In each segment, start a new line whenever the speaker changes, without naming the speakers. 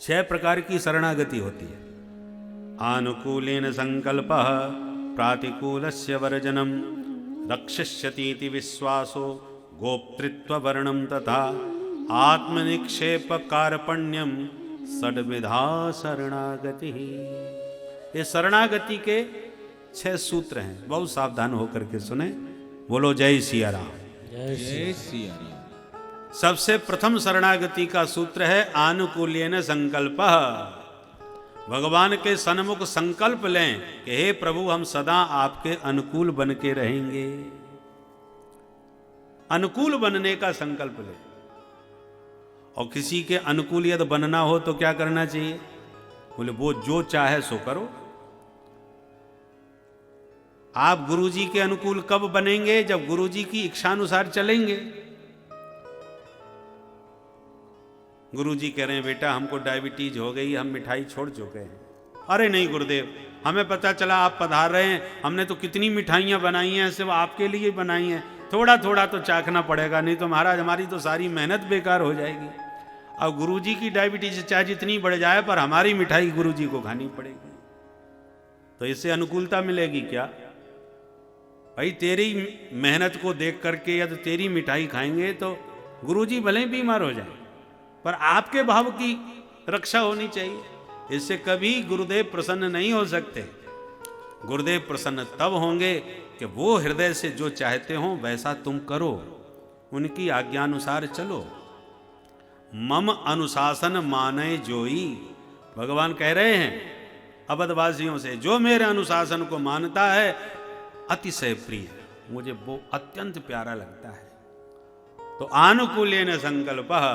6 प्रकार की शरणागति होती है। आनुकूलेन संकल्पः प्रातिकूलस्य वर्जनम रक्षिष्यतीति विश्वासो गोप्तृत्ववर्णम तथा आत्मनिक्षेप कार्पण्यम षड्विधा शरणागति। ये शरणागति के 6 सूत्र हैं, बहुत सावधान होकर के सुने। बोलो जय सिया राम।
जय सिया राम।
सबसे प्रथम शरणागति का सूत्र है आनुकूल्येन संकल्पः। भगवान के सन्मुख संकल्प लें कि हे प्रभु, हम सदा आपके अनुकूल बन के रहेंगे। अनुकूल बनने का संकल्प लें। और किसी के अनुकूल यदि बनना हो तो क्या करना चाहिए? बोले वो जो चाहे सो करो। आप गुरुजी के अनुकूल कब बनेंगे? जब गुरुजी की इच्छानुसार चलेंगे। गुरुजी कह रहे हैं बेटा हमको डायबिटीज हो गई, हम मिठाई छोड़ चुके हैं। अरे नहीं गुरुदेव, हमें पता चला आप पधार रहे हैं, हमने तो कितनी मिठाइयाँ बनाई हैं, सिर्फ आपके लिए बनाई हैं, थोड़ा थोड़ा तो चाखना पड़ेगा, नहीं तो महाराज हमारी तो सारी मेहनत बेकार हो जाएगी। अब गुरुजी की डायबिटीज चाहे जितनी बढ़ जाए पर हमारी मिठाई गुरुजी को खानी पड़ेगी। तो इससे अनुकूलता मिलेगी क्या? भाई तेरी मेहनत को देख करके यदि तेरी मिठाई खाएंगे तो गुरुजी भले ही बीमार हो जाए, पर आपके भाव की रक्षा होनी चाहिए। इससे कभी गुरुदेव प्रसन्न नहीं हो सकते। गुरुदेव प्रसन्न तब होंगे कि वो हृदय से जो चाहते हो वैसा तुम करो, उनकी आज्ञानुसार चलो। मम अनुशासन माने जोई, भगवान कह रहे हैं अवधवासियों से, जो मेरे अनुशासन को मानता है अतिशय प्रिय, मुझे वो अत्यंत प्यारा लगता है। तो आनुकूल्येन संकल्पः,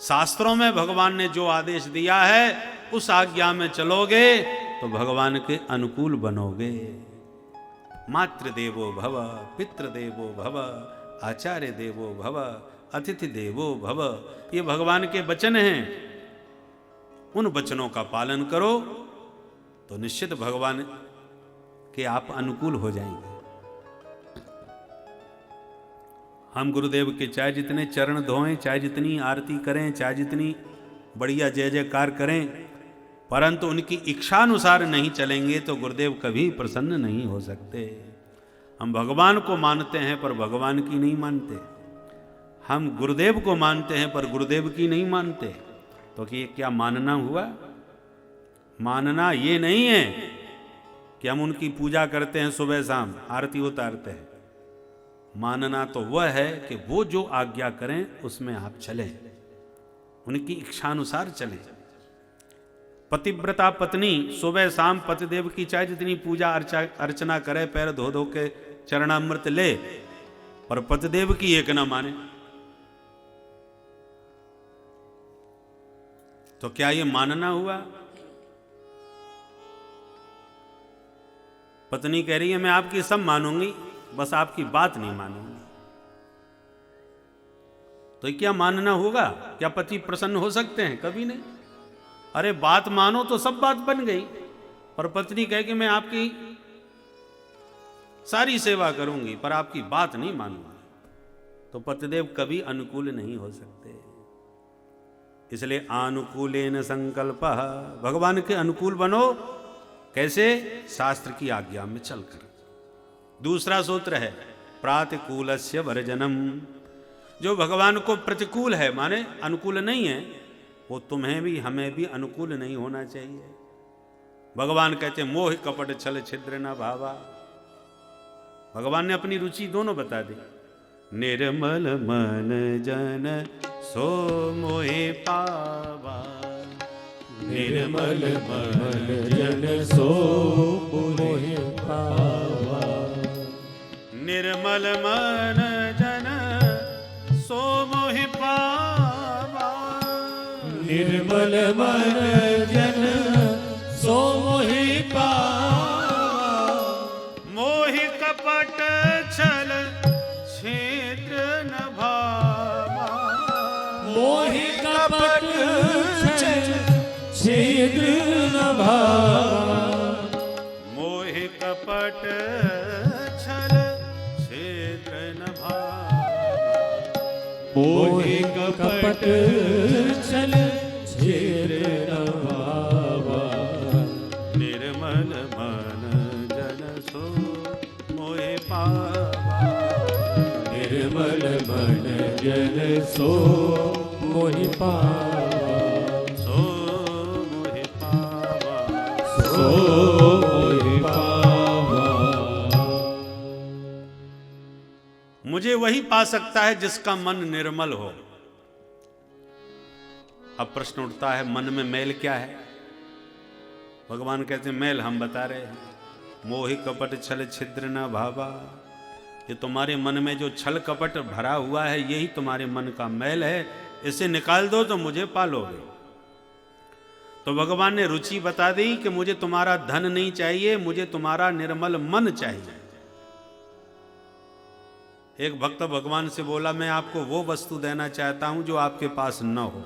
शास्त्रों में भगवान ने जो आदेश दिया है उस आज्ञा में चलोगे तो भगवान के अनुकूल बनोगे। मातृदेवो भव, पितृदेवो भव, आचार्य देवो भव, अतिथि देवो भव, ये भगवान के वचन हैं। उन वचनों का पालन करो तो निश्चित भगवान के आप अनुकूल हो जाएंगे। हम गुरुदेव के चाहे जितने चरण धोएं, चाहे जितनी आरती करें, चाहे जितनी बढ़िया जय जयकार करें, परंतु उनकी इच्छानुसार नहीं चलेंगे तो गुरुदेव कभी प्रसन्न नहीं हो सकते। हम भगवान को मानते हैं पर भगवान की नहीं मानते। हम गुरुदेव को मानते हैं पर गुरुदेव की नहीं मानते। तो कि ये क्या मानना हुआ? मानना ये नहीं है कि हम उनकी पूजा करते हैं, सुबह शाम आरती उतारते हैं। मानना तो वह है कि वो जो आज्ञा करें उसमें आप चलें, उनकी इच्छानुसार चलें। पतिव्रता पत्नी सुबह शाम पतिदेव की चाहे जितनी पूजा अर्चना करे, पैर धो धो के चरणामृत ले, पर पतिदेव की एक ना माने तो क्या ये मानना हुआ? पत्नी कह रही है मैं आपकी सब मानूंगी, बस आपकी बात नहीं मानूंगी। तो क्या मानना होगा? क्या पति प्रसन्न हो सकते हैं? कभी नहीं। अरे बात मानो तो सब बात बन गई, पर पत्नी कहे कि मैं आपकी सारी सेवा करूंगी पर आपकी बात नहीं मानूंगी, तो पतिदेव कभी अनुकूल नहीं हो सकते। इसलिए आनुकूलेन संकल्पः, भगवान के अनुकूल बनो। कैसे? शास्त्र की आज्ञा में चलकर। दूसरा सूत्र है प्रातिकूलस्य वर्जनम। जो भगवान को प्रतिकूल है, माने अनुकूल नहीं है, वो तुम्हें भी हमें भी अनुकूल नहीं होना चाहिए। भगवान कहते मोह कपट छल छिद्र न भावा। भगवान ने अपनी रुचि दोनों बता दी। निर्मल मन जन सो मोहे पावा,
निर्मल मन जन सो मोहे पावा।
निर्मल मन जन सो मोहि पावा।
निर्मल मन जन सो मोहि पावा।
मोहि कपट छल छिद्र न भावा।
मोहि कपट छल छिद्र न भावा।
मोहि कपट छल छिद्र न भावा।
मोहि कपट छल छिद्र सो मोहि पावा,
सो मोहि पावा,
सो मोहि पावा।
मुझे वही पा सकता है जिसका मन निर्मल हो। अब प्रश्न उठता है, मन में मैल क्या है? भगवान कहते हैं मैल हम बता रहे हैं, मोहि कपट छल छिद्र न भावा। ये तुम्हारे मन में जो छल कपट भरा हुआ है, यही तुम्हारे मन का मैल है, इसे निकाल दो तो मुझे पालोगे। तो भगवान ने रुचि बता दी कि मुझे तुम्हारा धन नहीं चाहिए, मुझे तुम्हारा निर्मल मन चाहिए। एक भक्त भगवान से बोला, मैं आपको वो वस्तु देना चाहता हूं जो आपके पास न हो,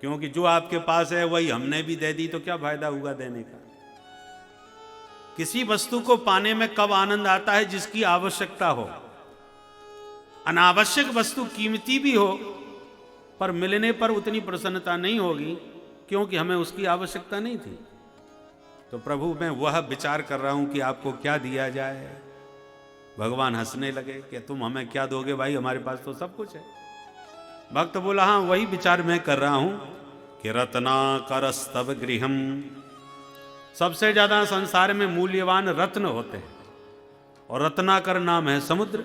क्योंकि जो आपके पास है वही हमने भी दे दी तो क्या फायदा हुआ देने का। किसी वस्तु को पाने में कब आनंद आता है? जिसकी आवश्यकता हो। अनावश्यक वस्तु कीमती भी हो, पर मिलने पर उतनी प्रसन्नता नहीं होगी, क्योंकि हमें उसकी आवश्यकता नहीं थी। तो प्रभु मैं वह विचार कर रहा हूं कि आपको क्या दिया जाए। भगवान हंसने लगे कि तुम हमें क्या दोगे भाई, हमारे पास तो सब कुछ है। भक्त बोला, हाँ वही विचार मैं कर रहा हूं कि रत्नाकरस्तव गृहम। सबसे ज्यादा संसार में मूल्यवान रत्न होते हैं, और रत्नाकर नाम है समुद्र।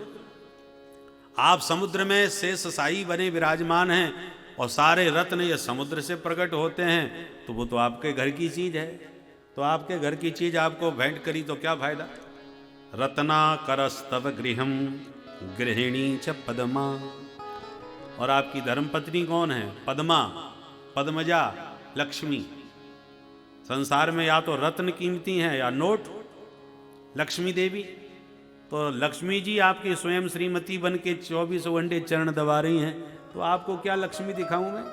आप समुद्र में शेष साई बने विराजमान हैं, और सारे रत्न ये समुद्र से प्रकट होते हैं, तो वो तो आपके घर की चीज है। तो आपके घर की चीज आपको भेंट करी तो क्या फायदा। रत्नाकरस्तव गृहम गृहिणी च पद्मा। और आपकी धर्मपत्नी कौन है? पद्मा, पद्मजा, लक्ष्मी। संसार में या तो रत्न कीमती हैं या नोट। लक्ष्मी देवी, तो लक्ष्मी जी आपकी स्वयं श्रीमती बन के 24 घंटे चरण दबा रही हैं, तो आपको क्या लक्ष्मी दिखाऊं मैं?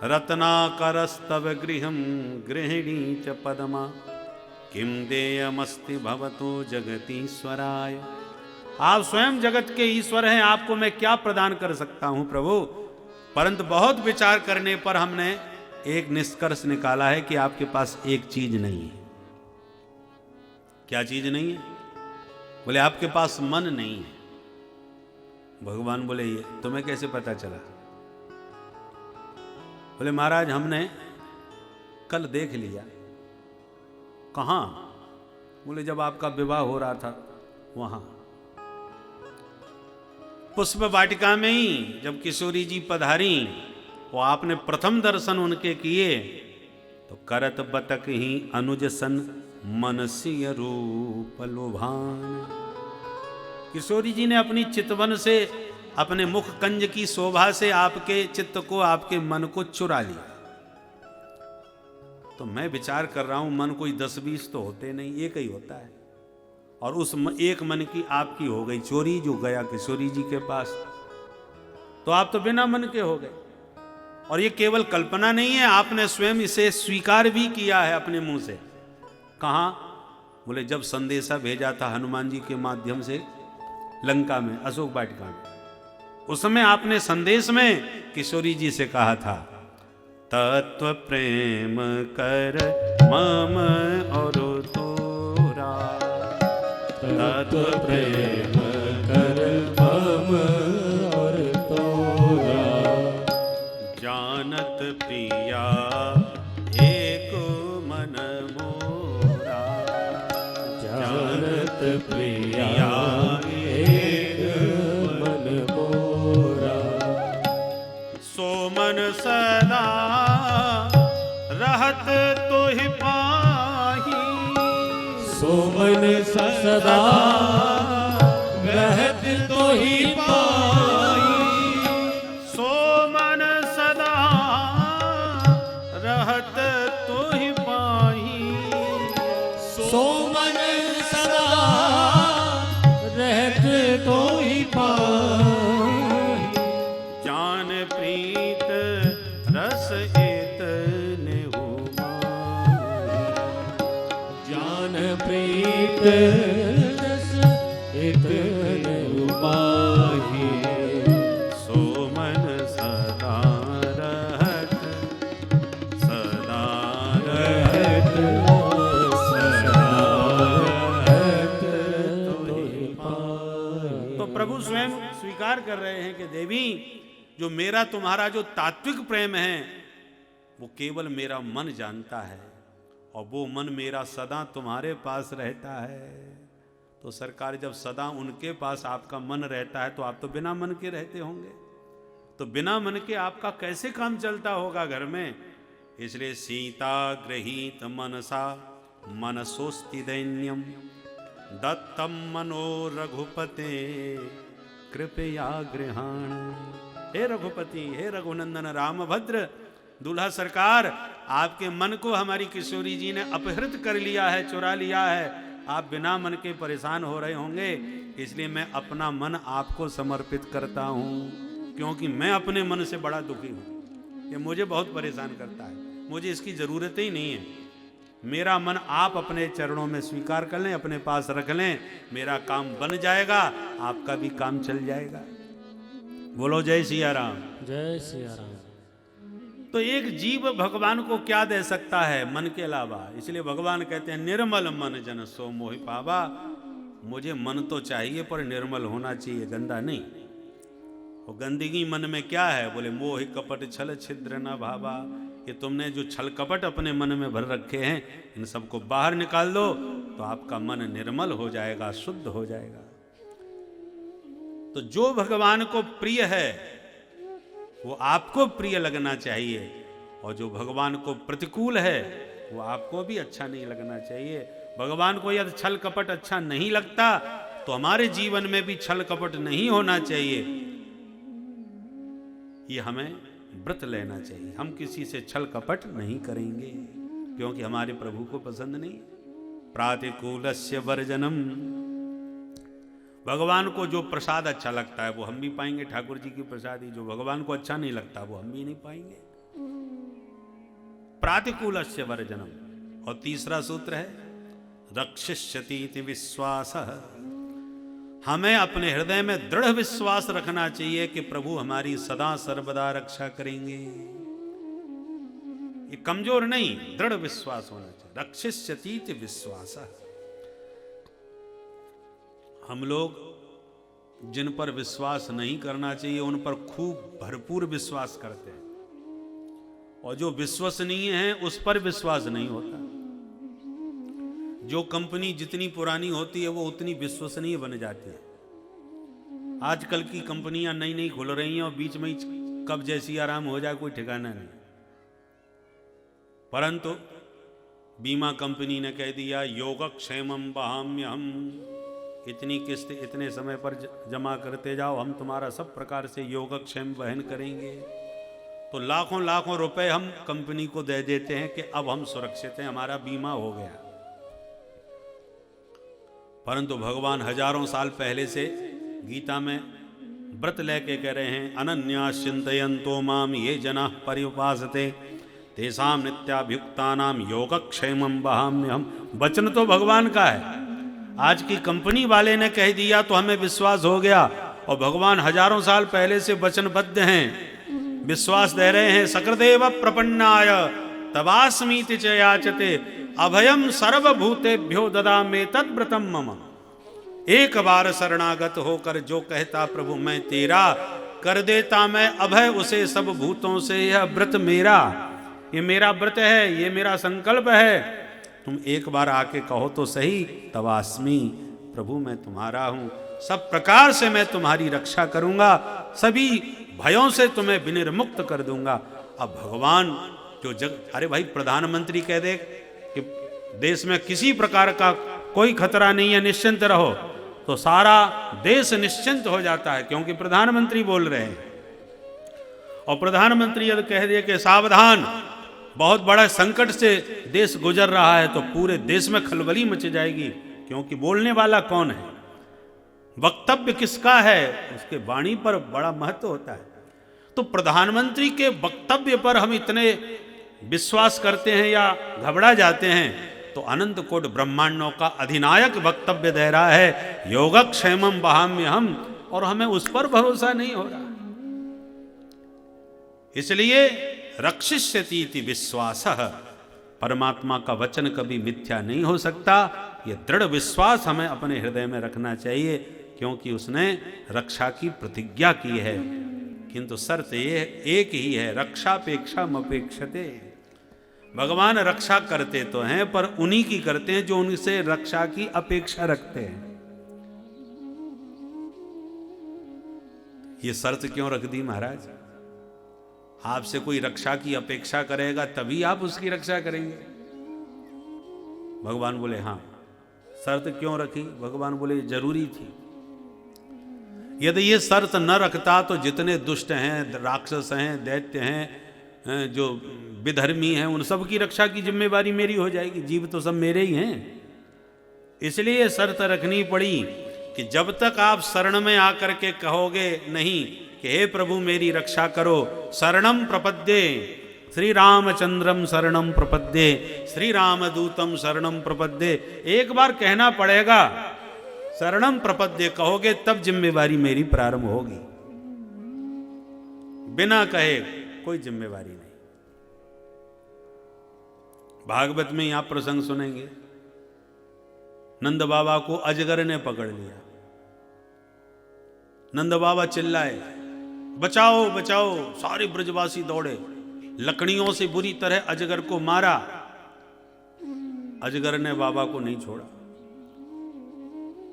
रत्नाकरस्तव गृहम गृहिणी च पद्मा किम देयमस्ति भवतो जगतीश्वराय। आप स्वयं जगत के ईश्वर हैं, आपको मैं क्या प्रदान कर सकता हूं प्रभु। परंतु बहुत विचार करने पर हमने एक निष्कर्ष निकाला है कि आपके पास एक चीज नहीं है। क्या चीज नहीं है? बोले आपके पास मन नहीं है। भगवान बोले ये तुम्हें कैसे पता चला? बोले महाराज हमने कल देख लिया। कहां? बोले जब आपका विवाह हो रहा था वहां पुष्प वाटिका में ही, जब किशोरी जी पधारी, वो आपने प्रथम दर्शन उनके किए तो करत बतक ही अनुज सन मनसीय रूप लोभान। किशोरी जी ने अपनी चितवन से, अपने मुख कंज की शोभा से आपके चित्त को, आपके मन को चुरा लिया। तो मैं विचार कर रहा हूं मन कोई 10-20 तो होते नहीं, एक ही होता है। और उस एक मन की आपकी हो गई चोरी, जो गया किशोरी जी के पास। तो आप तो बिना मन के हो गए। और ये केवल कल्पना नहीं है, आपने स्वयं इसे स्वीकार भी किया है अपने मुंह से। कहां? बोले जब संदेशा भेजा था हनुमान जी के माध्यम से लंका में, अशोक वाटिका में, उस समय आपने संदेश में किशोरी जी से कहा था, तत्व प्रेम कर मम और तोरा,
तत्व प्रेम कर मम और तोरा,
जानत प्रिया एक मन मोरा,
जानत प्रिया एक मन मोरा,
सो मन सदा रहत तो ही पाही,
सो मन सदा रहत तो ही पाई,
सो मन सदा रहत तो ही पाही,
सो मन सदा रहत तो ही पाई,
जान प्रीत रस इतने हो माही,
जान प्रीत रस इतने उपाही,
सो मन सदा रहत, सदा रहत,
सदा रहत तो ही पाई।
तो प्रभु स्वयं स्वीकार स्वीकार कर रहे हैं कि देवी, जो मेरा तुम्हारा जो तात्विक प्रेम है वो केवल मेरा मन जानता है, और वो मन मेरा सदा तुम्हारे पास रहता है। तो सरकार, जब सदा उनके पास आपका मन रहता है तो आप तो बिना मन के रहते होंगे, तो बिना मन के आपका कैसे काम चलता होगा घर में? इसलिए सीता गृहीत मनसा मनसोस्ति दैन्यम दत्तम मनो रघुपते कृपया गृहाण। हे रघुपति, हे रघुनंदन रामभद्र, दूल्हा सरकार, आपके मन को हमारी किशोरी जी ने अपहृत कर लिया है, चुरा लिया है। आप बिना मन के परेशान हो रहे होंगे, इसलिए मैं अपना मन आपको समर्पित करता हूँ, क्योंकि मैं अपने मन से बड़ा दुखी हूँ। ये मुझे बहुत परेशान करता है, मुझे इसकी ज़रूरत ही नहीं है। मेरा मन आप अपने चरणों में स्वीकार कर लें, अपने पास रख लें, मेरा काम बन जाएगा, आपका भी काम चल जाएगा। बोलो जय सिया राम।
जय सिया राम।
तो एक जीव भगवान को क्या दे सकता है मन के अलावा? इसलिए भगवान कहते हैं निर्मल मन जन सो मोहि पावा। मुझे मन तो चाहिए पर निर्मल होना चाहिए, गंदा नहीं। और गंदगी मन में क्या है? बोले मोहि कपट छल छिद्र न भावा। कि तुमने जो छल कपट अपने मन में भर रखे हैं, इन सबको बाहर निकाल दो तो आपका मन निर्मल हो जाएगा, शुद्ध हो जाएगा। तो जो भगवान को प्रिय है वो आपको प्रिय लगना चाहिए, और जो भगवान को प्रतिकूल है वो आपको भी अच्छा नहीं लगना चाहिए। भगवान को यदि छल कपट अच्छा नहीं लगता तो हमारे जीवन में भी छल कपट नहीं होना चाहिए। ये हमें व्रत लेना चाहिए, हम किसी से छल कपट नहीं करेंगे, क्योंकि हमारे प्रभु को पसंद नहीं। प्रातिकूलस्य वर्जनम, भगवान को जो प्रसाद अच्छा लगता है वो हम भी पाएंगे, ठाकुर जी की प्रसादी। जो भगवान को अच्छा नहीं लगता वो हम भी नहीं पाएंगे। प्रातिकूलस्य वर्जनम। और तीसरा सूत्र है रक्षिष्यति विश्वासः। हमें अपने हृदय में दृढ़ विश्वास रखना चाहिए कि प्रभु हमारी सदा सर्वदा रक्षा करेंगे। ये कमजोर नहीं, दृढ़ विश्वास होना चाहिए। रक्षिष्यति विश्वासः। हम लोग जिन पर विश्वास नहीं करना चाहिए उन पर खूब भरपूर विश्वास करते हैं, और जो विश्वसनीय है उस पर विश्वास नहीं होता। जो कंपनी जितनी पुरानी होती है वो उतनी विश्वसनीय बन जाती है। आजकल की कंपनियां नई नई खुल रही हैं और बीच में कब जैसी आराम हो जाए कोई ठिकाना नहीं। परंतु बीमा कंपनी ने कह दिया योगक्षेमम वहाम्यहम, इतनी किस्त इतने समय पर जमा करते जाओ, हम तुम्हारा सब प्रकार से योगक्षेम वहन करेंगे। तो लाखों लाखों रुपए हम कंपनी को दे देते हैं कि अब हम सुरक्षित हैं, हमारा बीमा हो गया। परंतु भगवान हजारों साल पहले से गीता में व्रत लेके कह रहे हैं अनन्या चिंतयन्तो माम ये जना पर्युपासते तेषां नित्याभियुक्तानां योगक्षेमं वहाम्यहम्। वचन तो भगवान का है। आज की कंपनी वाले ने कह दिया तो हमें विश्वास हो गया, और भगवान हजारों साल पहले से वचनबद्ध हैं, विश्वास दे रहे हैं। सकर्देव प्रपन्नाय तवास्मीति च याचते अभयम सर्वभूतेभ्यो ददामे तद्व्रतम मम। एक बार शरणागत होकर जो कहता प्रभु मैं तेरा, कर देता मैं अभय उसे सब भूतों से। यह व्रत मेरा, ये मेरा व्रत है, ये मेरा संकल्प है। तुम एक बार आके कहो तो सही, तवास्मी, प्रभु मैं तुम्हारा हूं, सब प्रकार से मैं तुम्हारी रक्षा करूंगा, सभी भयों से तुम्हें विनिर्मुक्त कर दूंगा। अब भगवान जो अरे भाई प्रधानमंत्री कह दे कि देश में किसी प्रकार का कोई खतरा नहीं है, निश्चिंत रहो, तो सारा देश निश्चिंत हो जाता है, क्योंकि प्रधानमंत्री बोल रहे हैं। और प्रधानमंत्री यदि कह दे कि सावधान, बहुत बड़ा संकट से देश गुजर रहा है, तो पूरे देश में खलबली मच जाएगी, क्योंकि बोलने वाला कौन है, वक्तव्य किसका है, उसके वाणी पर बड़ा महत्व होता है। तो प्रधानमंत्री के वक्तव्य पर हम इतने विश्वास करते हैं या घबरा जाते हैं, तो अनंत कोट ब्रह्मांडों का अधिनायक वक्तव्य दे रहा है योगक्षेमम वहाम्यहम्, और हमें उस पर भरोसा नहीं हो रहा। इसलिए रक्षिष्यति विश्वासः, परमात्मा का वचन कभी मिथ्या नहीं हो सकता। यह दृढ़ विश्वास हमें अपने हृदय में रखना चाहिए क्योंकि उसने रक्षा की प्रतिज्ञा की है। किंतु शर्त ये एक ही है, रक्षापेक्षा मपेक्षते। भगवान रक्षा करते तो हैं, पर उन्हीं की करते हैं जो उनसे रक्षा की अपेक्षा रखते हैं। ये शर्त क्यों रख दी महाराज? आपसे कोई रक्षा की अपेक्षा करेगा तभी आप उसकी रक्षा करेंगे। भगवान बोले हाँ। शर्त क्यों रखी? भगवान बोले जरूरी थी। यदि ये शर्त न रखता तो जितने दुष्ट हैं, राक्षस हैं, दैत्य हैं, जो विधर्मी हैं, उन सब की रक्षा की जिम्मेवारी मेरी हो जाएगी। जीव तो सब मेरे ही हैं। इसलिए शर्त रखनी पड़ी कि जब तक आप शरण में आकर के कहोगे नहीं कि हे प्रभु मेरी रक्षा करो, शरणम प्रपद्ये श्री रामचंद्रम शरणम प्रपद्ये श्री रामदूतम शरणम प्रपद्ये, एक बार कहना पड़ेगा। शरणम प्रपद्ये कहोगे तब जिम्मेवारी मेरी प्रारंभ होगी। बिना कहे कोई जिम्मेवारी नहीं। भागवत में आप प्रसंग सुनेंगे, नंद बाबा को अजगर ने पकड़ लिया। नंद बाबा चिल्लाए बचाओ बचाओ, सारे ब्रजवासी दौड़े, लकड़ियों से बुरी तरह अजगर को मारा। अजगर ने बाबा को नहीं छोड़ा।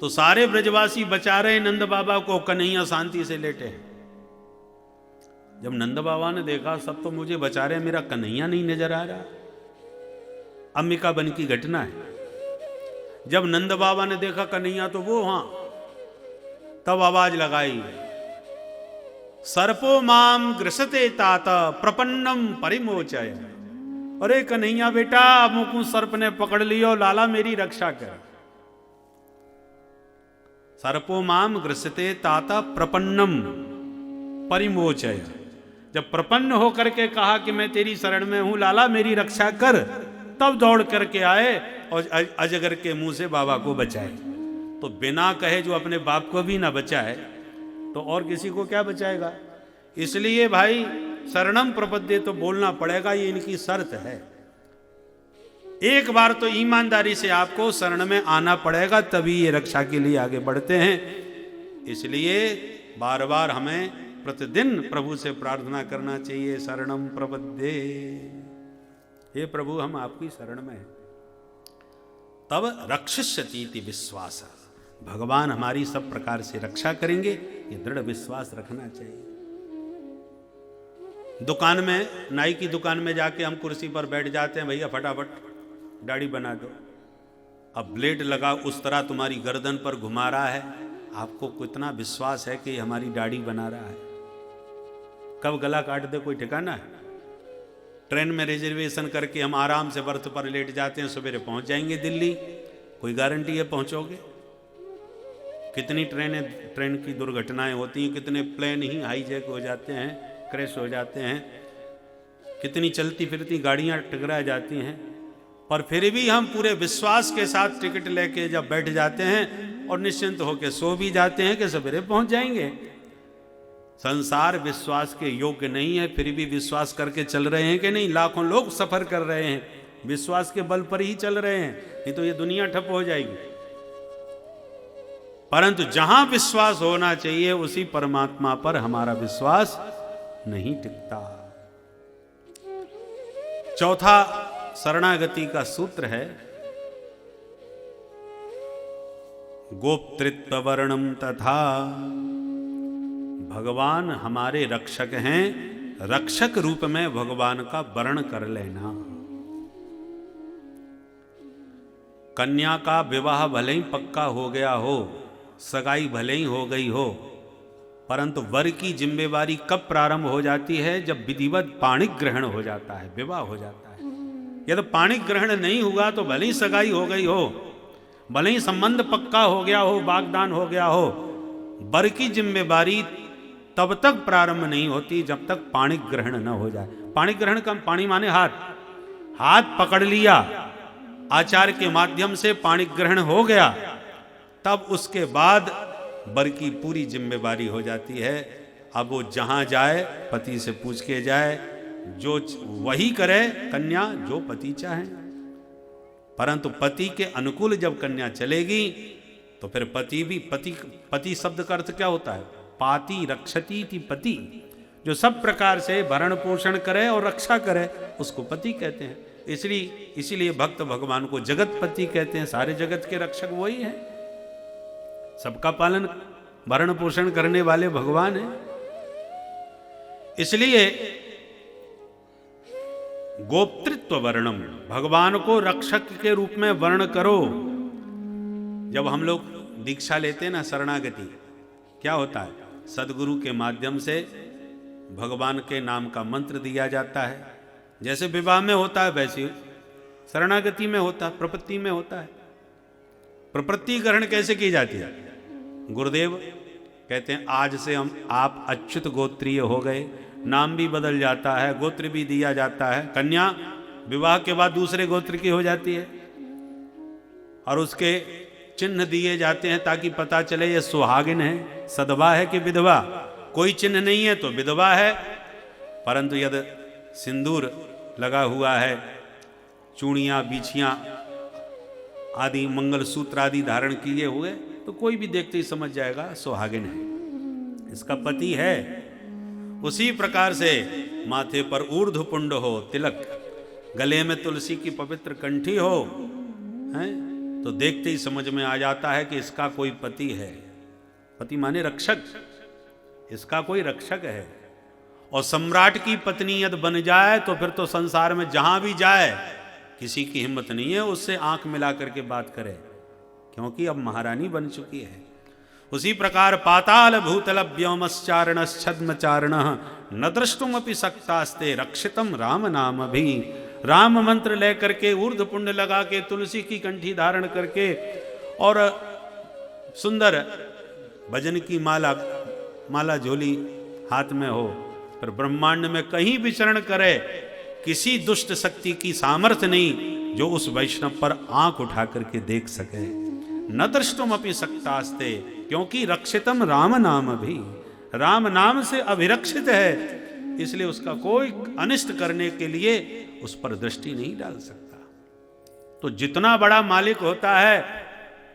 तो सारे ब्रजवासी बचा रहे नंद बाबा को, कन्हैया शांति से लेटे हैं। जब नंद बाबा ने देखा सब तो मुझे बचा रहे, मेरा कन्हैया नहीं नजर आ रहा। अंबिका बन की घटना है। जब नंद बाबा ने देखा कन्हैया तो वो वहां, तब आवाज लगाई सर्पो माम ग्रसते तात प्रपन्नम परिमोचय। अरे कन्हैया बेटा, मुकु सर्प ने पकड़ लियो, लाला मेरी रक्षा कर। सर्पो माम ग्रसते तात प्रपन्नम परिमोचय। जब प्रपन्न होकर के कहा कि मैं तेरी शरण में हूं, लाला मेरी रक्षा कर, तब दौड़ करके आए और अजगर के मुंह से बाबा को बचाए। तो बिना कहे जो अपने बाप को भी ना बचाए तो और किसी को क्या बचाएगा? इसलिए भाई शरणम प्रपद्ये तो बोलना पड़ेगा, ये इनकी शर्त है। एक बार तो ईमानदारी से आपको शरण में आना पड़ेगा, तभी ये रक्षा के लिए आगे बढ़ते हैं। इसलिए बार बार हमें प्रतिदिन प्रभु से प्रार्थना करना चाहिए, शरणम प्रपद्ये, हे प्रभु हम आपकी शरण में हैं। तब रक्षिष्यति विश्वास, भगवान हमारी सब प्रकार से रक्षा करेंगे, ये दृढ़ विश्वास रखना चाहिए। दुकान में, नाई की दुकान में जाके हम कुर्सी पर बैठ जाते हैं, भैया फटाफट दाढ़ी बना दो। अब ब्लेड लगा उस तरह तुम्हारी गर्दन पर घुमा रहा है, आपको कितना विश्वास है कि हमारी दाढ़ी बना रहा है? कब गला काट दे कोई ठिकाना है? ट्रेन में रिजर्वेशन करके हम आराम से बर्थ पर लेट जाते हैं, सवेरे पहुंच जाएंगे दिल्ली, कोई गारंटी है पहुंचोगे? कितनी ट्रेन की दुर्घटनाएं होती हैं, कितने प्लेन ही हाईजैक हो जाते हैं, क्रैश हो जाते हैं, कितनी चलती फिरती गाड़ियां टकरा जाती हैं, पर फिर भी हम पूरे विश्वास के साथ टिकट लेके जब बैठ जाते हैं और निश्चिंत होकर सो भी जाते हैं कि सवेरे पहुंच जाएंगे। संसार विश्वास के योग्य नहीं है, फिर भी विश्वास करके चल रहे हैं कि नहीं? लाखों लोग सफर कर रहे हैं, विश्वास के बल पर ही चल रहे हैं, नहीं तो ये दुनिया ठप हो जाएगी। परंतु जहां विश्वास होना चाहिए उसी परमात्मा पर हमारा विश्वास नहीं टिकता। चौथा शरणागति का सूत्र है गोप्तृत्व वर्णम तथा। भगवान हमारे रक्षक हैं, रक्षक रूप में भगवान का वर्ण कर लेना। कन्या का विवाह भले ही पक्का हो गया हो, सगाई भले ही हो गई हो, परंतु वर की जिम्मेवारी कब प्रारंभ हो जाती है? जब विधिवत पाणिक ग्रहण हो जाता है, विवाह हो जाता है। यदि पाणिक ग्रहण नहीं हुआ तो भले ही सगाई हो गई हो, भले ही संबंध पक्का हो गया हो, वागदान हो गया हो, वर की जिम्मेवारी तब तक प्रारंभ नहीं होती जब तक पाणिक ग्रहण न हो जाए। पाणिक ग्रहण का पाणी माने हाथ, हाथ पकड़ लिया, आचार के माध्यम से पाणिक ग्रहण हो गया, तब उसके बाद वर की पूरी जिम्मेवारी हो जाती है। अब वो जहां जाए पति से पूछ के जाए, जो वही करे कन्या जो पति चाहे। परंतु पति के अनुकूल जब कन्या चलेगी तो फिर पति भी, पति शब्द का अर्थ क्या होता है? पाति रक्षति थी पति, जो सब प्रकार से भरण पोषण करे और रक्षा करे उसको पति कहते हैं। इसीलिए भक्त भगवान को जगत पति कहते हैं। सारे जगत के रक्षक वही हैं, सबका पालन भरण पोषण करने वाले भगवान हैं। इसलिए गोप्तृत्व वर्णम, भगवान को रक्षक के रूप में वर्ण करो। जब हम लोग दीक्षा लेते हैं ना, शरणागति, क्या होता है? सदगुरु के माध्यम से भगवान के नाम का मंत्र दिया जाता है। जैसे विवाह में होता है वैसे शरणागति में होता है, प्रपत्ति में होता है। प्रपत्ति ग्रहण कैसे की जाती है? गुरुदेव कहते हैं आज से आप अच्युत गोत्रीय हो गए, नाम भी बदल जाता है, गोत्र भी दिया जाता है। कन्या विवाह के बाद दूसरे गोत्र की हो जाती है और उसके चिन्ह दिए जाते हैं ताकि पता चले ये सुहागिन है, सदवा है कि विधवा। कोई चिन्ह नहीं है तो विधवा है, परंतु यदि सिंदूर लगा हुआ है, चूड़ियाँ बिछियाँ आदि मंगलसूत्र आदि धारण किए हुए, तो कोई भी देखते ही समझ जाएगा सुहागिन है, इसका पति है। उसी प्रकार से माथे पर ऊर्ध्व पुंड हो, तिलक, गले में तुलसी की पवित्र कंठी हो, हैं, तो देखते ही समझ में आ जाता है कि इसका कोई पति है। पति माने रक्षक, इसका कोई रक्षक है। और सम्राट की पत्नी यदि बन जाए तो फिर तो संसार में जहां भी जाए किसी की हिम्मत नहीं है उससे आंख मिला करके बात करे, क्योंकि अब महारानी बन चुकी है। उसी प्रकार पाताल भूतल व्योमश्चारण छद्मचारण न द्रष्टुमपि सक्तास्ते रक्षितम राम नाम भी। राम मंत्र लेकर के, ऊर्ध्व पुंड लगा के, तुलसी की कंठी धारण करके और सुंदर भजन की माला झोली हाथ में हो, पर ब्रह्मांड में कहीं विचरण करे, किसी दुष्ट शक्ति की सामर्थ्य नहीं जो उस वैष्णव पर आंख उठा करके देख सके। न दृष्टुम अपि सक्तास्ते, क्योंकि रक्षितम राम नाम भी, राम नाम से अभिरक्षित है, इसलिए उसका कोई अनिष्ट करने के लिए उस पर दृष्टि नहीं डाल सकता। तो जितना बड़ा मालिक होता है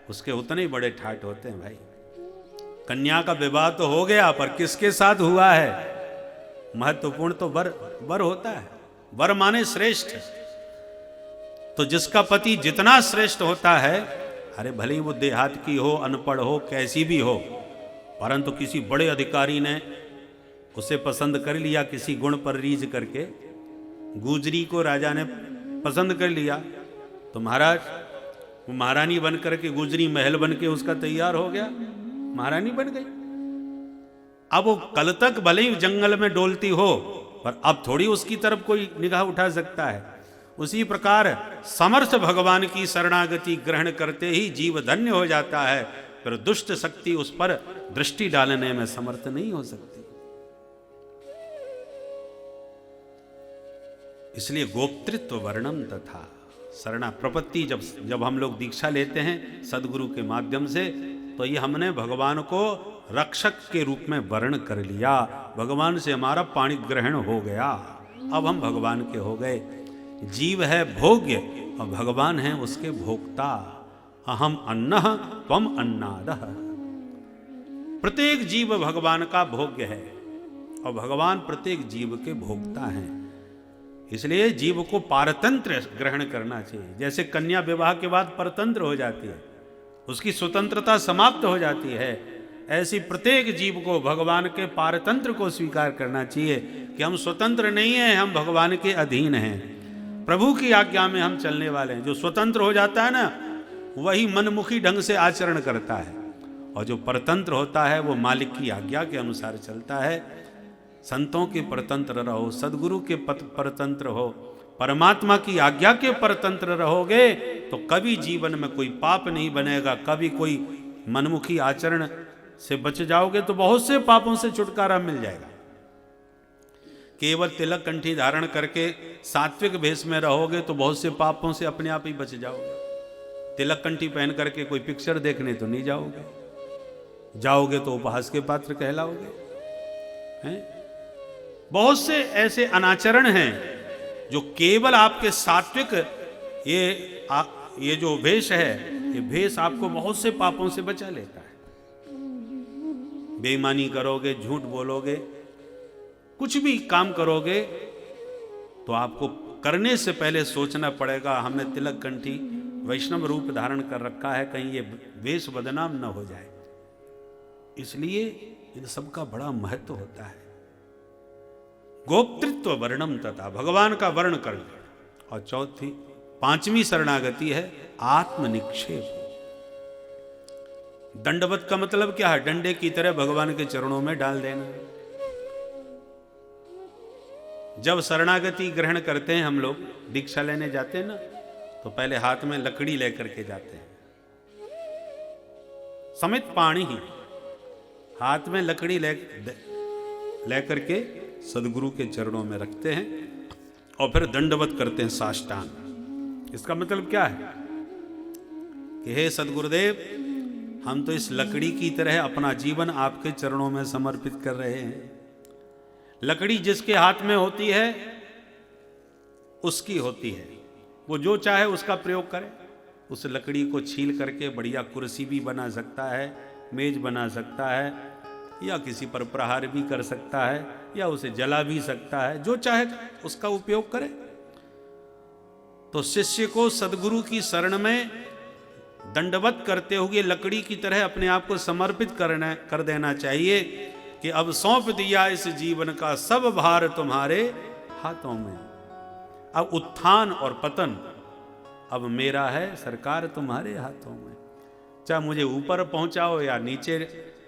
उसके उतने ही बड़े ठाट होते हैं भाई। कन्या का विवाह तो हो गया, पर किसके साथ हुआ है? महत्वपूर्ण तो वर होता है। वर माने श्रेष्ठ। तो जिसका पति जितना श्रेष्ठ होता है, अरे भले ही वो देहात की हो, अनपढ़ हो, कैसी भी हो, परंतु किसी बड़े अधिकारी ने उसे पसंद कर लिया, किसी गुण पर रीझ करके, गुजरी को राजा ने पसंद कर लिया, तो महाराज वो महारानी बन करके, गुजरी महल बन के उसका तैयार हो गया, महारानी बन गई। अब वो कल तक भले ही जंगल में डोलती हो, पर अब थोड़ी उसकी तरफ कोई निगाह उठा सकता है। उसी प्रकार समर्थ भगवान की शरणागति ग्रहण करते ही जीव धन्य हो जाता है, फिर दुष्ट शक्ति उस पर दृष्टि डालने में समर्थ नहीं हो सकती। इसलिए गोप्तृत्व वर्णम तथा शरणा प्रपत्ति, जब हम लोग दीक्षा लेते हैं सदगुरु के माध्यम से, तो ये हमने भगवान को रक्षक के रूप में वर्ण कर लिया। भगवान से हमारा पाणी ग्रहण हो गया, अब हम भगवान के हो गए। जीव है भोग्य और भगवान है उसके भोक्ता। अहम अन्नः त्वम अन्नादः। प्रत्येक जीव भगवान का भोग्य है और भगवान प्रत्येक जीव के भोक्ता हैं। इसलिए जीव को पारतंत्र ग्रहण करना चाहिए। जैसे कन्या विवाह के बाद परतंत्र हो जाती है, उसकी स्वतंत्रता समाप्त हो जाती है, ऐसी प्रत्येक जीव को भगवान के पारतंत्र को स्वीकार करना चाहिए कि हम स्वतंत्र नहीं हैं, हम भगवान के अधीन हैं, प्रभु की आज्ञा में हम चलने वाले हैं। जो स्वतंत्र हो जाता है ना, वही मनमुखी ढंग से आचरण करता है, और जो परतंत्र होता है वो मालिक की आज्ञा के अनुसार चलता है। संतों के परतंत्र रहो, सदगुरु के परतंत्र हो, परमात्मा की आज्ञा के परतंत्र रहोगे तो कभी जीवन में कोई पाप नहीं बनेगा, कभी कोई मनमुखी आचरण से बच जाओगे तो बहुत से पापों से छुटकारा मिल जाएगा। केवल तिलक कंठी धारण करके सात्विक भेष में रहोगे तो बहुत से पापों से अपने आप ही बच जाओगे। तिलक कंठी पहन करके कोई पिक्चर देखने तो नहीं जाओगे, जाओगे तो उपहास के पात्र कहलाओगे। हैं? बहुत से ऐसे अनाचरण हैं जो केवल आपके सात्विक ये जो भेष है, ये भेष आपको बहुत से पापों से बचा लेता है। बेईमानी करोगे, झूठ बोलोगे, कुछ भी काम करोगे तो आपको करने से पहले सोचना पड़ेगा, हमने तिलक कंठी वैष्णव रूप धारण कर रखा है, कहीं ये वेश बदनाम न हो जाए। इसलिए इन सब का बड़ा महत्व होता है। गोप्तृत्व वर्णम तथा, भगवान का वर्ण कर लिया। और चौथी, पांचवी शरणागति है आत्मनिक्षेप। दंडवत का मतलब क्या है? डंडे की तरह भगवान के चरणों में डाल देना। जब शरणागति ग्रहण करते हैं हम लोग, दीक्षा लेने जाते हैं ना, तो पहले हाथ में लकड़ी लेकर के जाते हैं, समित पाणी ही, हाथ में लकड़ी लेकर के सदगुरु के चरणों में रखते हैं और फिर दंडवत करते हैं साष्टांग। इसका मतलब क्या है कि हे सदगुरुदेव, हम तो इस लकड़ी की तरह अपना जीवन आपके चरणों में समर्पित कर रहे हैं। लकड़ी जिसके हाथ में होती है उसकी होती है, वो जो चाहे उसका प्रयोग करे। उस लकड़ी को छील करके बढ़िया कुर्सी भी बना सकता है, मेज बना सकता है, या किसी पर प्रहार भी कर सकता है, या उसे जला भी सकता है, जो चाहे उसका उपयोग करे। तो शिष्य को सदगुरु की शरण में दंडवत करते हुए लकड़ी की तरह अपने आप को समर्पित कर देना चाहिए कि अब सौंप दिया इस जीवन का सब भार तुम्हारे हाथों में। अब उत्थान और पतन अब मेरा है सरकार, तुम्हारे हाथों में। चाहे मुझे ऊपर पहुंचाओ या नीचे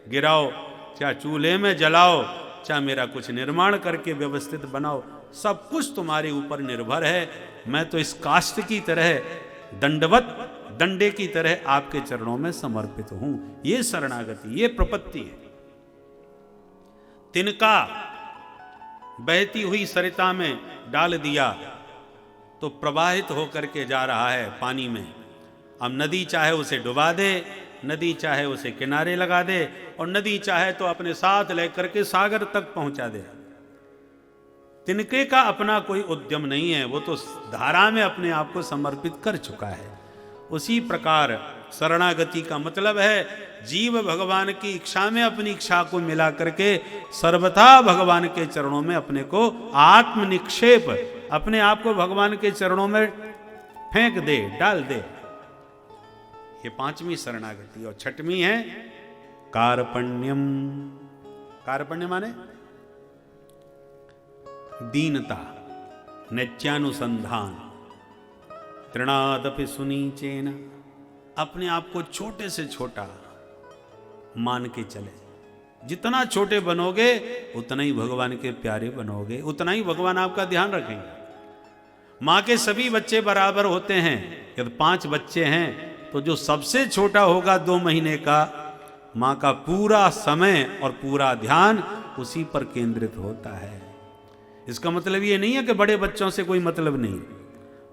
गिराओ, चाहे चूल्हे में जलाओ, चाहे मेरा कुछ निर्माण करके व्यवस्थित बनाओ, सब कुछ तुम्हारे ऊपर निर्भर है। मैं तो इस काष्ठ की तरह दंडवत, डंडे की तरह आपके चरणों में समर्पित हूं। ये शरणागति, ये प्रपत्ति है। तिनका बहती हुई सरिता में डाल दिया तो प्रवाहित होकर के जा रहा है पानी में। अब नदी चाहे उसे डुबा दे, नदी चाहे उसे किनारे लगा दे, और नदी चाहे तो अपने साथ लेकर के सागर तक पहुंचा दे। तिनके का अपना कोई उद्यम नहीं है, वो तो धारा में अपने आप को समर्पित कर चुका है। उसी प्रकार शरणागति का मतलब है जीव भगवान की इच्छा में अपनी इच्छा को मिला करके सर्वथा भगवान के चरणों में अपने को आत्मनिक्षेप, अपने आप को भगवान के चरणों में फेंक दे, डाल दे। ये पांचवी शरणागति। और छठवीं है कार्पण्यम। कार्पण्य माने दीनता, नित्यानुसंधान, तृणादपि सुनीचेन, अपने आप को छोटे से छोटा मान के चले। जितना छोटे बनोगे उतना ही भगवान के प्यारे बनोगे, उतना ही भगवान आपका ध्यान रखेंगे। माँ के सभी बच्चे बराबर होते हैं। यदि 5 बच्चे हैं तो जो सबसे छोटा होगा 2 महीने का, माँ का पूरा समय और पूरा ध्यान उसी पर केंद्रित होता है। इसका मतलब ये नहीं है कि बड़े बच्चों से कोई मतलब नहीं,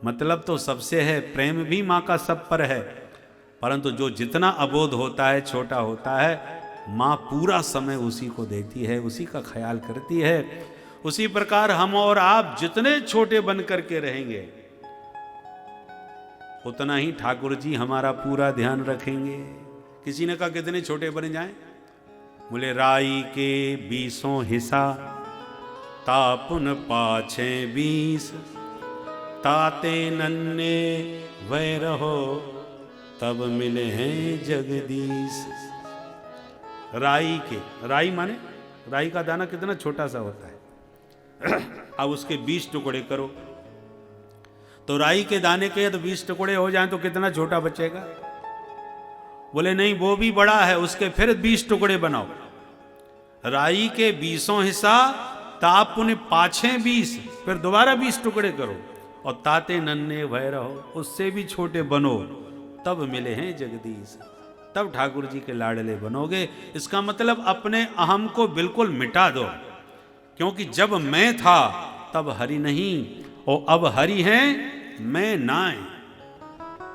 मतलब तो सबसे है। प्रेम भी माँ का सब पर है, परंतु जो जितना अबोध होता है, छोटा होता है, माँ पूरा समय उसी को देती है, उसी का ख्याल करती है। उसी प्रकार हम और आप जितने छोटे बन करके रहेंगे उतना ही ठाकुर जी हमारा पूरा ध्यान रखेंगे। किसी ने कहा कितने छोटे बन जाएं? बोले राई के 20 हिस्सा, तापुन पाछे 20, ताते नन्ने वह रहो, तब मिले हैं जगदीश। राई माने, राई का दाना कितना छोटा सा होता है। अब उसके 20 टुकड़े करो तो राई के दाने के यदि 20 टुकड़े हो जाएं तो कितना छोटा बचेगा? बोले नहीं, वो भी बड़ा है, उसके फिर 20 टुकड़े बनाओ। राई के 20 हिस्सा, तापुन पाछे 20, फिर दोबारा 20 टुकड़े करो, और ताते नन्हे भय रहो, उससे भी छोटे बनो, तब मिले हैं जगदीश। तब ठाकुर जी के लाडले बनोगे। इसका मतलब अपने अहम को बिल्कुल मिटा दो, क्योंकि जब मैं था तब हरि नहीं, और अब हरि हैं मैं नाय।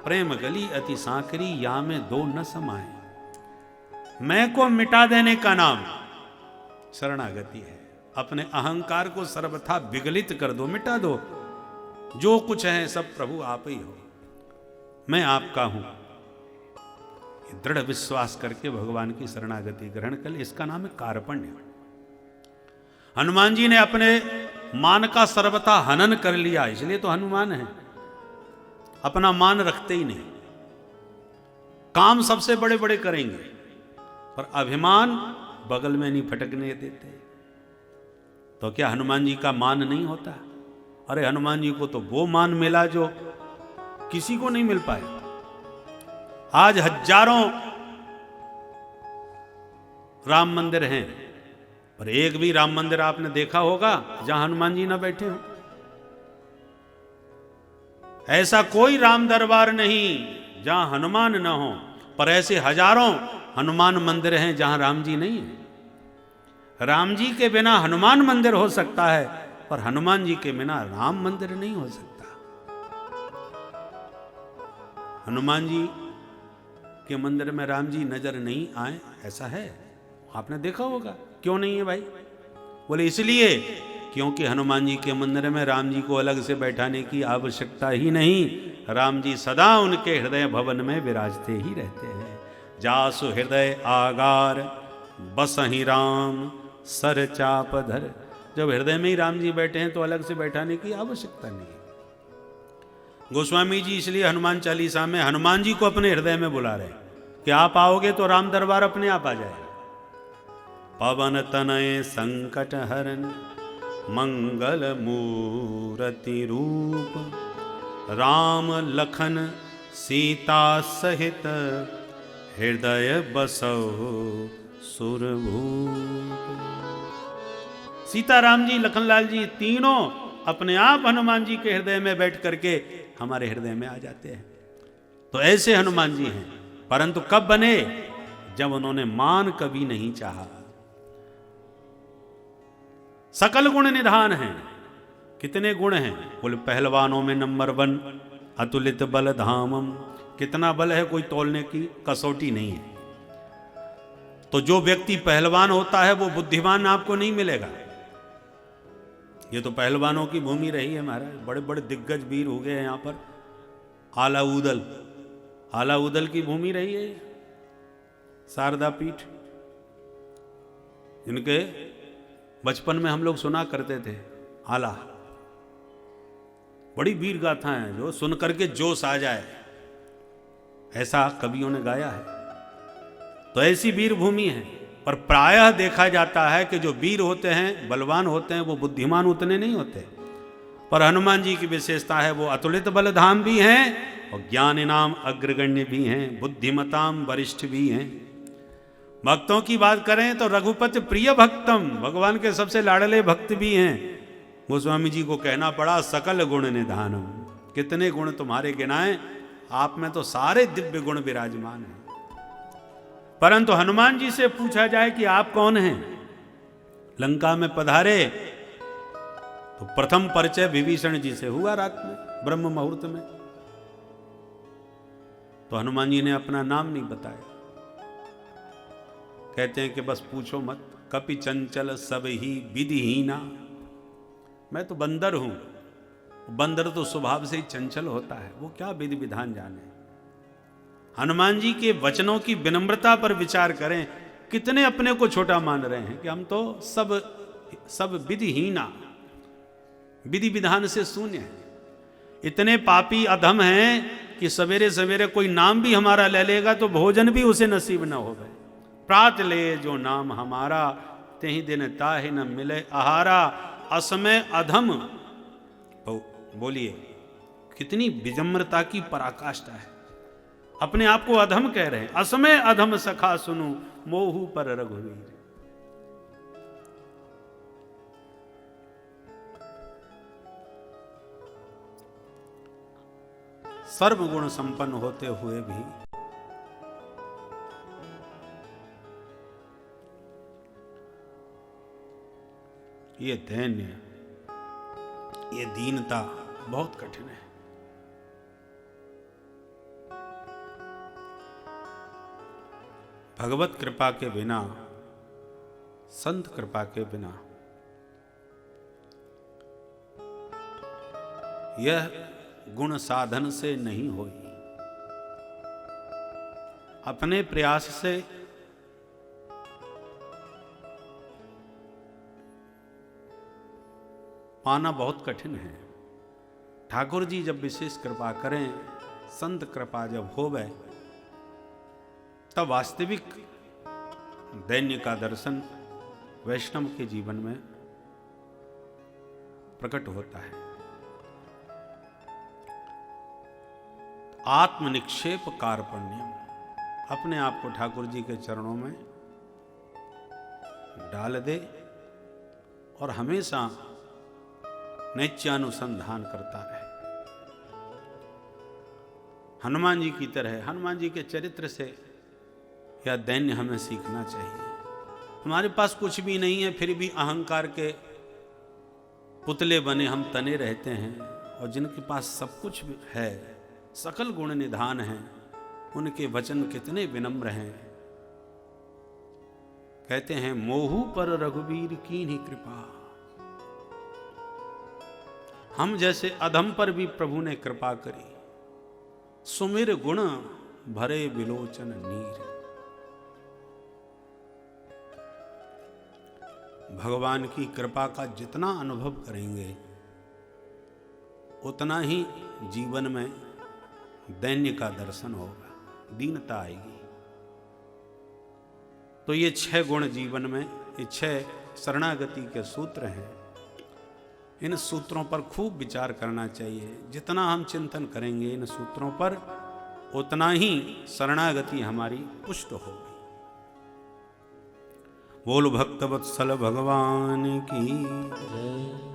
प्रेम गली अति सांकरी, या में 2 न समाए। मैं को मिटा देने का नाम शरणागति है। अपने अहंकार को सर्वथा विगलित कर दो, मिटा दो। जो कुछ है सब प्रभु आप ही हो। मैं आपका हूं, दृढ़ विश्वास करके भगवान की शरणागति ग्रहण कर ले, इसका नाम है कार्पण्य। हनुमान जी ने अपने मान का सर्वथा हनन कर लिया, इसलिए तो हनुमान है। अपना मान रखते ही नहीं, काम सबसे बड़े बड़े करेंगे पर अभिमान बगल में नहीं फटकने देते। तो क्या हनुमान जी का मान नहीं होता? अरे हनुमान जी को तो वो मान मिला जो किसी को नहीं मिल पाए। आज हजारों राम मंदिर हैं, पर एक भी राम मंदिर आपने देखा होगा जहां हनुमान जी ना बैठे हो? ऐसा कोई राम दरबार नहीं जहां हनुमान ना हो, पर ऐसे हजारों हनुमान मंदिर हैं जहां राम जी नहीं है। राम जी के बिना हनुमान मंदिर हो सकता है, पर हनुमान जी के बिना राम मंदिर नहीं हो सकता। हनुमान जी के मंदिर में राम जी नजर नहीं आए, ऐसा है? आपने देखा होगा। क्यों नहीं है भाई? बोले इसलिए क्योंकि हनुमान जी के मंदिर में राम जी को अलग से बैठाने की आवश्यकता ही नहीं। राम जी सदा उनके हृदय भवन में विराजते ही रहते हैं। जासु हृदय आगार बसहि राम सर चाप धर। जब हृदय में ही राम जी बैठे हैं तो अलग से बैठाने की आवश्यकता नहीं है। गोस्वामी जी इसलिए हनुमान चालीसा में हनुमान जी को अपने हृदय में बुला रहे कि आप आओगे तो राम दरबार अपने आप आ जाए। पवन तनय संकट हरन मंगल मूर्ति रूप, राम लखन सीता सहित हृदय बसो सुरभूप। सीताराम जी लखनलाल जी तीनों अपने आप हनुमान जी के हृदय में बैठ करके हमारे हृदय में आ जाते हैं। तो ऐसे हनुमान जी हैं, परंतु कब बने? जब उन्होंने मान कभी नहीं चाहा। सकल गुण निधान हैं। कितने गुण हैं? बोले पहलवानों में नंबर 1 अतुलित बल धामम। कितना बल है कोई तोलने की कसौटी नहीं है। तो जो व्यक्ति पहलवान होता है वो बुद्धिमान आपको नहीं मिलेगा। ये तो पहलवानों की भूमि रही है महाराज। बड़े बड़े दिग्गज वीर हो गए हैं यहाँ पर। आला उदल की भूमि रही है शारदा पीठ, जिनके बचपन में हम लोग सुना करते थे। आला बड़ी वीर गाथा है जो सुन करके जोश आ जाए, ऐसा कवियों ने गाया है। तो ऐसी वीर भूमि है। पर प्रायः देखा जाता है कि जो वीर होते हैं, बलवान होते हैं, वो बुद्धिमान उतने नहीं होते। पर हनुमान जी की विशेषता है वो अतुलित बलधाम भी हैं और ज्ञान नाम अग्रगण्य भी हैं, बुद्धिमताम वरिष्ठ भी हैं। भक्तों की बात करें तो रघुपति प्रिय भक्तम, भगवान के सबसे लाडले भक्त भी हैं। गोस्वामी जी को कहना पड़ा सकल गुण निधानम। कितने गुण तुम्हारे गिनाएं, आप में तो सारे दिव्य गुण विराजमान हैं। परंतु हनुमान जी से पूछा जाए कि आप कौन हैं? लंका में पधारे तो प्रथम परिचय विभीषण जी से हुआ रात में ब्रह्म मुहूर्त में। तो हनुमान जी ने अपना नाम नहीं बताया। कहते हैं कि बस पूछो मत, कपि चंचल सब ही विधिहीना। मैं तो बंदर हूं। बंदर तो स्वभाव से ही चंचल होता है, वो क्या विधि विधान जाने। हनुमान जी के वचनों की विनम्रता पर विचार करें, कितने अपने को छोटा मान रहे हैं कि हम तो सब विधिहीना, विधि विधान से शून्य है। इतने पापी अधम हैं कि सवेरे सवेरे कोई नाम भी हमारा ले लेगा तो भोजन भी उसे नसीब न होगा। प्रात ले जो नाम हमारा, तेहि दिन ताहि न मिले आहारा। असमय अधम, बोलिए कितनी विनम्रता की पराकाष्ठा है। अपने आप को अधम कह रहे हैं। असमय अधम सखा सुनु मोहु पर रघुवीर। सर्वगुण संपन्न होते हुए भी ये दैन्य, ये दीनता बहुत कठिन है। भगवत कृपा के बिना, संत कृपा के बिना यह गुण साधन से नहीं होई। अपने प्रयास से पाना बहुत कठिन है। ठाकुर जी जब विशेष कृपा करें, संत कृपा जब होवे, तब वास्तविक दैन्य का दर्शन वैष्णव के जीवन में प्रकट होता है। आत्मनिक्षेप कार्पण्यम, अपने आप को ठाकुर जी के चरणों में डाल दे और हमेशा नित्यानुसंधान करता रहे। हनुमान जी की तरह, हनुमान जी के चरित्र से यह दैन्य हमें सीखना चाहिए। हमारे पास कुछ भी नहीं है, फिर भी अहंकार के पुतले बने हम तने रहते हैं, और जिनके पास सब कुछ है, सकल गुण निधान हैं, उनके वचन कितने विनम्र हैं। कहते हैं मोहू पर रघुवीर कीन्ही कृपा, हम जैसे अधम पर भी प्रभु ने कृपा करी। सुमिर गुण भरे विलोचन नीर, भगवान की कृपा का जितना अनुभव करेंगे उतना ही जीवन में दैन्य का दर्शन होगा, दीनता आएगी। तो ये 6 गुण जीवन में, ये 6 शरणागति के सूत्र हैं। इन सूत्रों पर खूब विचार करना चाहिए। जितना हम चिंतन करेंगे इन सूत्रों पर, उतना ही शरणागति हमारी पुष्ट होगी। बोल भक्तवत्सल भगवान की जय।